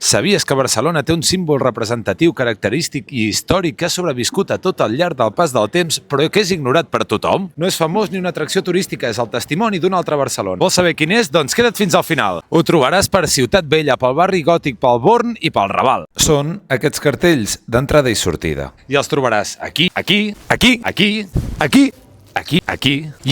Sabies que Barcelona té un símbol representatiu, característic i històric que ha sobreviscut a tot al llarg del pas del temps, però que és ignorat per tothom? No és famós ni una atracció turística, és el testimoni d'una altra Barcelona. Vols saber quin és? Doncs queda't fins al final. Ho trobaràs per Ciutat Vella, pel barri gòtic, pel Born i pel Raval. Són aquests cartells d'entrada i sortida. I els trobaràs aquí, aquí, aquí, aquí, aquí,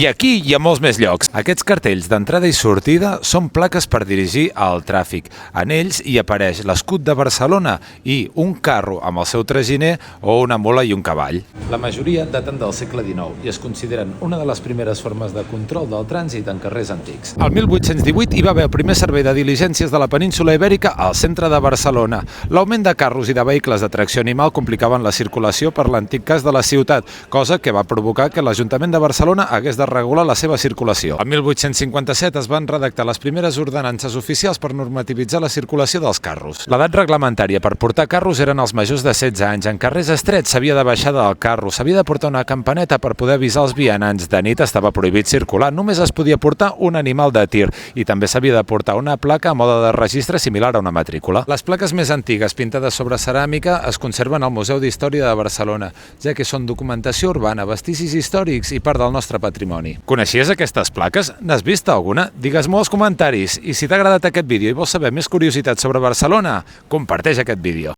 aquí i a molts més llocs. Aquests cartells d'entrada i sortida són plaques per dirigir el tràfic. En ells hi apareix l'escut de Barcelona i un carro amb el seu traginer o una mula i un cavall. La majoria daten del segle XIX i es consideren una de les primeres formes de control del trànsit en carrers antics. El 1818 hi va haver el primer servei de diligències de la península Ibèrica al centre de Barcelona. L'augment de carros i de vehicles de tracció animal complicaven la circulació per l'antic cas de la ciutat, cosa que va provocar que l'Ajuntament de Barcelona hagués de regular la seva circulació. El 1857 es van redactar les primeres ordenances oficials per normativitzar la circulació dels carros. L'edat reglamentària per portar carros eren els majors de 16 anys. En carrers estrets s'havia de baixar del carro, s'havia de portar una campaneta per poder avisar els vianants. De nit estava prohibit circular, només es podia portar un animal de tir i també s'havia de portar una placa a mode de registre similar a una matrícula. Les plaques més antigues pintades sobre ceràmica es conserven al Museu d'Història de Barcelona, ja que són documentació urbana, vestigis històrics i part del nostre patrimoni. Coneixies aquestes plaques? N'has vist alguna? Digues-m'ho als comentaris. I si t'ha agradat aquest vídeo i vols saber més curiositats sobre Barcelona, comparteix aquest vídeo.